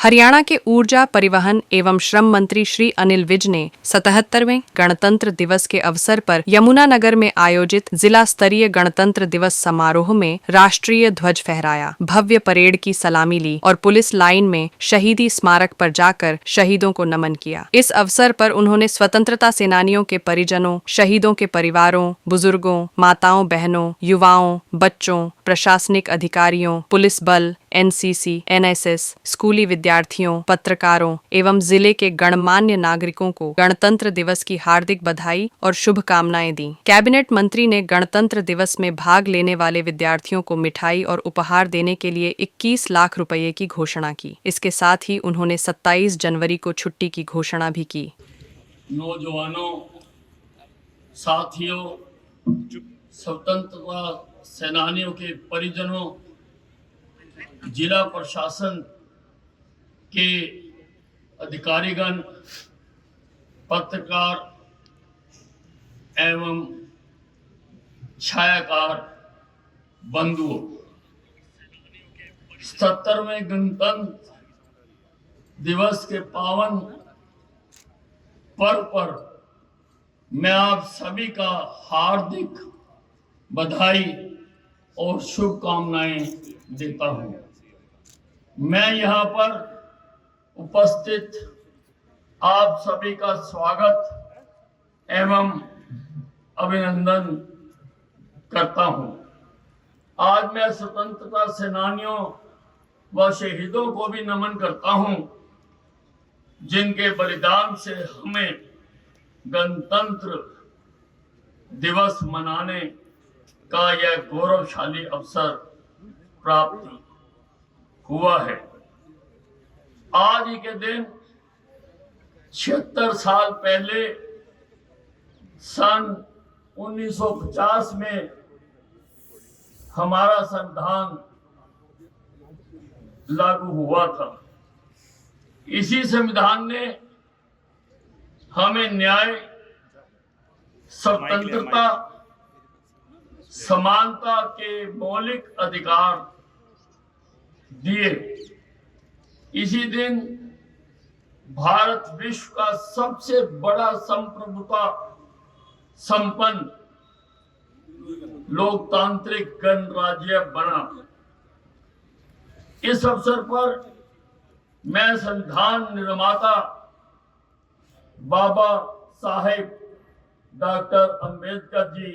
हरियाणा के ऊर्जा, परिवहन एवं श्रम मंत्री श्री अनिल विज ने 77वें गणतंत्र दिवस के अवसर पर यमुनानगर में आयोजित जिला स्तरीय गणतंत्र दिवस समारोह में राष्ट्रीय ध्वज फहराया, भव्य परेड की सलामी ली और पुलिस लाइन में शहीदी स्मारक पर जाकर शहीदों को नमन किया। इस अवसर पर उन्होंने स्वतंत्रता सेनानियों के परिजनों, शहीदों के परिवारों, बुजुर्गों, माताओं बहनों, युवाओं, बच्चों, प्रशासनिक अधिकारियों, पुलिस बल, एनसीसी, एनएसएस, स्कूली विद्यार्थियों, पत्रकारों एवं जिले के गणमान्य नागरिकों को गणतंत्र दिवस की हार्दिक बधाई और शुभकामनाएं दी। कैबिनेट मंत्री ने गणतंत्र दिवस में भाग लेने वाले विद्यार्थियों को मिठाई और उपहार देने के लिए 21 लाख रुपए की घोषणा की। इसके साथ ही उन्होंने 27 जनवरी को छुट्टी की घोषणा भी की। नौजवानों, साथियों, स्वतंत्रता सेनानियों के परिजनों, जिला प्रशासन के अधिकारीगण, पत्रकार एवं छायाकार बंधुओं, 77वें गणतंत्र दिवस के पावन पर्व पर मैं आप सभी का हार्दिक बधाई और शुभकामनाएं देता हूं। मैं यहां पर उपस्थित आप सभी का स्वागत एवं अभिनंदन करता हूं। आज मैं स्वतंत्रता सेनानियों व शहीदों को भी नमन करता हूं, जिनके बलिदान से हमें गणतंत्र दिवस मनाने का यह गौरवशाली अवसर प्राप्त हुआ है। आज ही के दिन 76 साल पहले सन 1950 में हमारा संविधान लागू हुआ था। इसी संविधान ने हमें न्याय, स्वतंत्रता, समानता के मौलिक अधिकार दिए। इसी दिन भारत विश्व का सबसे बड़ा संप्रभुता संपन्न लोकतांत्रिक गणराज्य बना। इस अवसर पर मैं संविधान निर्माता बाबा साहेब डॉक्टर अंबेडकर जी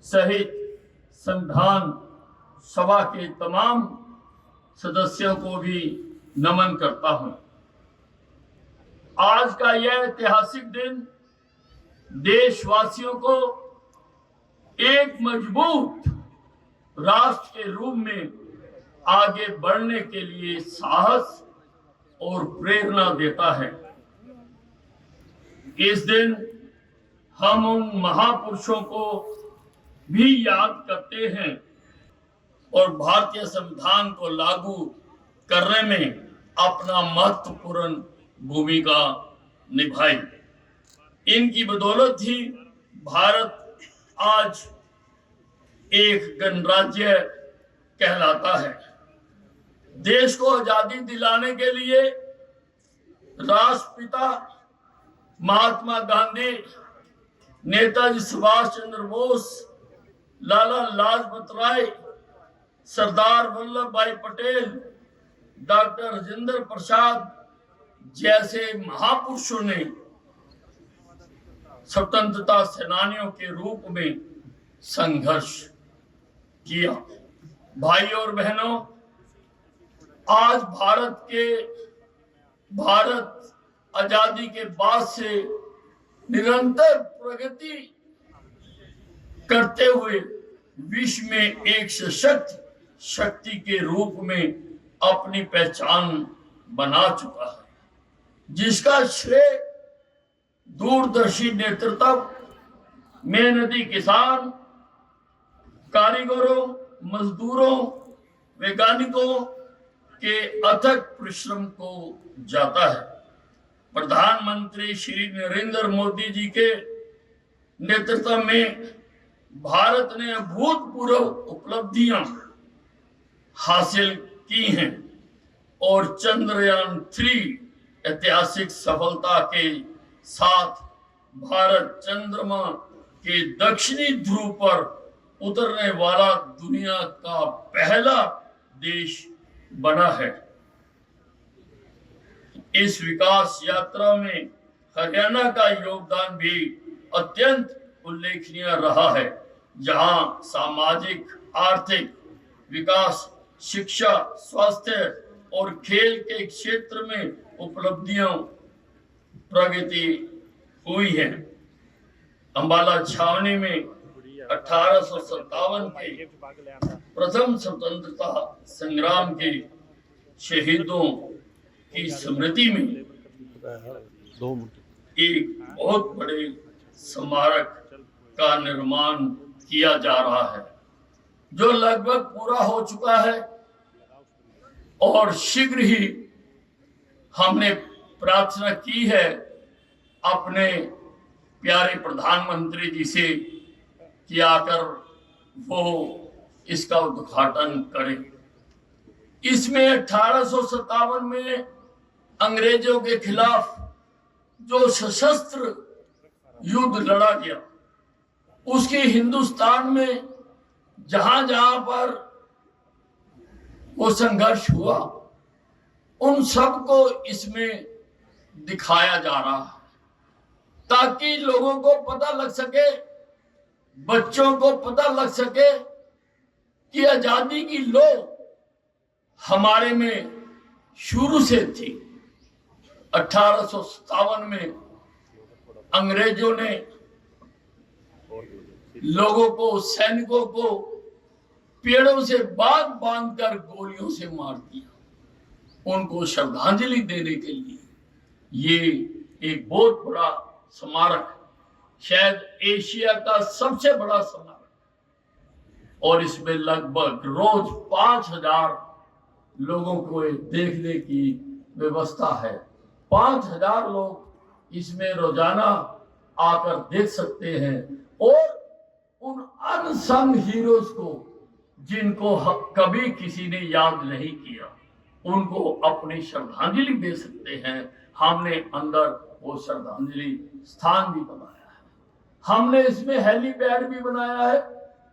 सहित संविधान सभा के तमाम सदस्यों को भी नमन करता हूं। आज का यह ऐतिहासिक दिन देशवासियों को एक मजबूत राष्ट्र के रूप में आगे बढ़ने के लिए साहस और प्रेरणा देता है। इस दिन हम उन महापुरुषों को भी याद करते हैं और भारतीय संविधान को लागू करने में अपना महत्वपूर्ण भूमिका निभाई। इनकी बदौलत ही भारत आज एक गणराज्य कहलाता है। देश को आजादी दिलाने के लिए राष्ट्रपिता महात्मा गांधी, नेताजी सुभाष चंद्र बोस, लाला लाजपत राय, सरदार वल्लभ भाई पटेल, डॉक्टर राजेंद्र प्रसाद जैसे महापुरुषों ने स्वतंत्रता सेनानियों के रूप में संघर्ष किया। भाई और बहनों, आज भारत आजादी के बाद से निरंतर प्रगति करते हुए विश्व में एक सशक्त शक्ति के रूप में अपनी पहचान बना चुका है, जिसका श्रेय दूरदर्शी नेतृत्व, मेहनती किसान, कारीगरों, मजदूरों, वैज्ञानिकों के अथक परिश्रम को जाता है। प्रधानमंत्री श्री नरेंद्र मोदी जी के नेतृत्व में भारत ने अभूतपूर्व उपलब्धियां हासिल की हैं और चंद्रयान-3 ऐतिहासिक सफलता के साथ भारत चंद्रमा के दक्षिणी ध्रुव पर उतरने वाला दुनिया का पहला देश बना है। इस विकास यात्रा में हरियाणा का योगदान भी अत्यंत उल्लेखनीय रहा है, जहां सामाजिक आर्थिक विकास, शिक्षा, स्वास्थ्य और खेल के क्षेत्र में उपलब्धियों प्रगति हुई है। अंबाला छावनी में 1857 के प्रथम स्वतंत्रता संग्राम के शहीदों की स्मृति में एक बहुत बड़े स्मारक का निर्माण किया जा रहा है, जो लगभग पूरा हो चुका है और शीघ्र ही हमने प्रार्थना की है अपने प्यारे प्रधानमंत्री जी से कि आकर वो इसका उद्घाटन करें। इसमें 1857 में अंग्रेजों के खिलाफ जो सशस्त्र युद्ध लड़ा गया, उसके हिंदुस्तान में जहां जहां पर वो संघर्ष हुआ, उन सबको इसमें दिखाया जा रहा है, ताकि लोगों को पता लग सके, बच्चों को पता लग सके कि आजादी की लो हमारे में शुरू से थी। 1857 में अंग्रेजों ने लोगों को, सैनिकों को पेड़ों से बांध कर गोलियों से मार दिया। उनको श्रद्धांजलि देने के लिए ये एक बहुत बड़ा स्मारक, शायद एशिया का सबसे बड़ा स्मारक, और इसमें लगभग रोज 5000 लोगों को देखने की व्यवस्था है। 5000 लोग इसमें रोजाना आकर देख सकते हैं और उन अनसंग हीरोज को, जिनको कभी किसी ने याद नहीं किया, उनको अपनी श्रद्धांजलि दे सकते हैं। हमने अंदर वो श्रद्धांजलि स्थान भी बनाया है। हमने इसमें हेलीपैड भी बनाया है,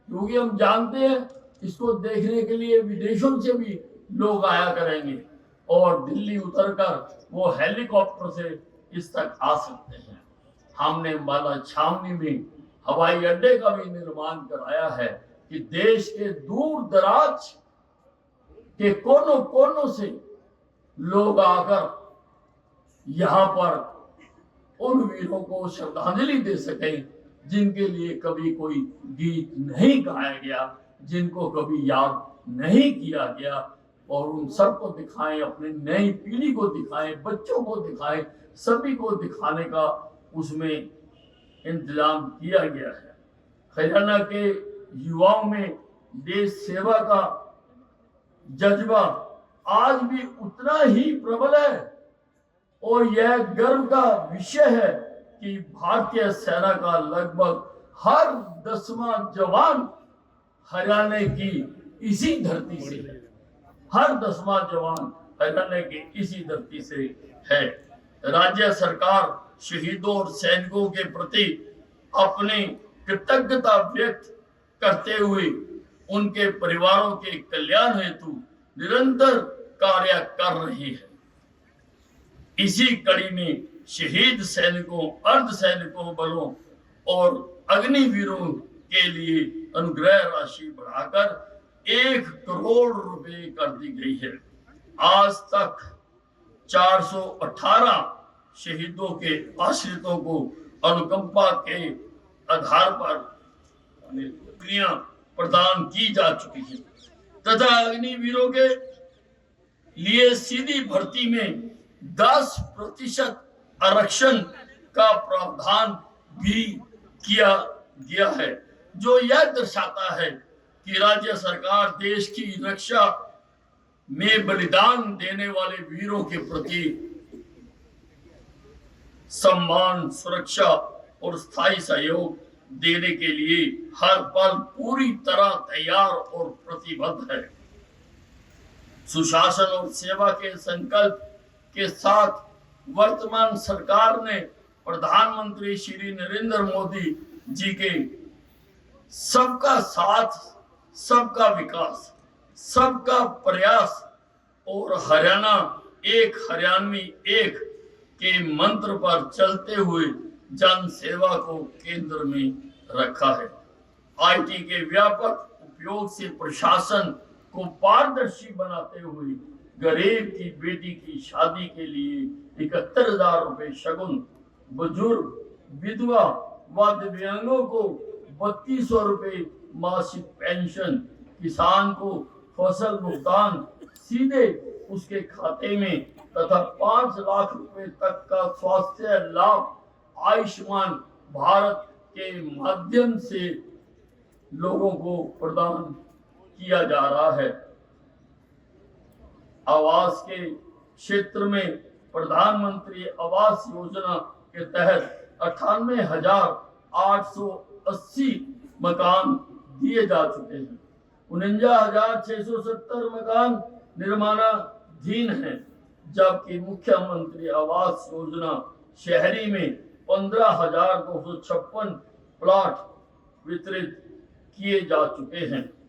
क्योंकि हम जानते हैं इसको देखने के लिए विदेशों से भी लोग आया करेंगे और दिल्ली उतरकर वो हेलीकॉप्टर से इस तक आ सकते हैं। हमने अंबाला छावनी में हवाई अड्डे का भी निर्माण कराया है कि देश के दूर दराज के कोनों कोनों से लोग आकर यहाँ पर उन वीरों को श्रद्धांजलि दे सकें, जिनके लिए कभी कोई गीत नहीं गाया गया, जिनको कभी याद नहीं किया गया, और उन सबको दिखाएं, अपने नई पीढ़ी को दिखाएं, बच्चों को दिखाएं, सभी को दिखाने का उसमें इंतजाम किया गया है। हरियाणा के युवाओं में देश सेवा का जज्बा आज भी उतना ही प्रबल है, और यह गर्व का विषय है कि भारतीय सेना का लगभग हर 10वां जवान हरियाणा की इसी धरती से है। हर 10वां जवान हरियाणा की इसी धरती से है। राज्य सरकार शहीदों और सैनिकों के प्रति अपनी कृतज्ञता व्यक्त करते हुए उनके परिवारों के कल्याण हेतु निरंतर कार्य कर रही है। इसी कड़ी में शहीद सैनिकों, अर्ध सैनिकों बलों और अग्निवीरों के लिए अनुग्रह राशि बढ़ाकर 1 करोड़ रुपए कर दी गई है। आज तक 418 शहीदों के आश्रितों को अनुकंपा के आधार पर नौकरियां प्रदान की जा चुकी है, तथा अग्निवीरों के लिए सीधी भर्ती में 10% आरक्षण का प्रावधान भी किया गया है, जो यह दर्शाता है कि राज्य सरकार देश की रक्षा में बलिदान देने वाले वीरों के प्रति सम्मान, सुरक्षा और स्थायी सहयोग देने के लिए हर पल पूरी तरह तैयार और प्रतिबद्ध है। सुशासन और सेवा के संकल्प के साथ वर्तमान सरकार ने प्रधानमंत्री श्री नरेंद्र मोदी जी के सबका साथ, सबका विकास, सबका प्रयास और हरियाणा एक हरियाणवी एक के मंत्र पर चलते हुए जन सेवा को केंद्र में रखा है। आईटी के व्यापक उपयोग से प्रशासन को पारदर्शी बनाते हुए गरीब की बेटी की शादी के लिए 71,000 रुपए शगुन, बुजुर्ग, विधवा व दिव्यांगों को 3200 रुपए मासिक पेंशन, किसान को फसल भुगतान सीधे उसके खाते में तथा 5 लाख रुपए तक का स्वास्थ्य लाभ आयुष्मान भारत के माध्यम से लोगों को प्रदान किया जा रहा है। आवास के क्षेत्र में प्रधानमंत्री आवास योजना के तहत 98,880 मकान दिए जा चुके हैं। 49,670 मकान निर्माणाधीन हैं, जबकि मुख्यमंत्री आवास योजना शहरी में 15,256 प्लॉट वितरित किए जा चुके हैं।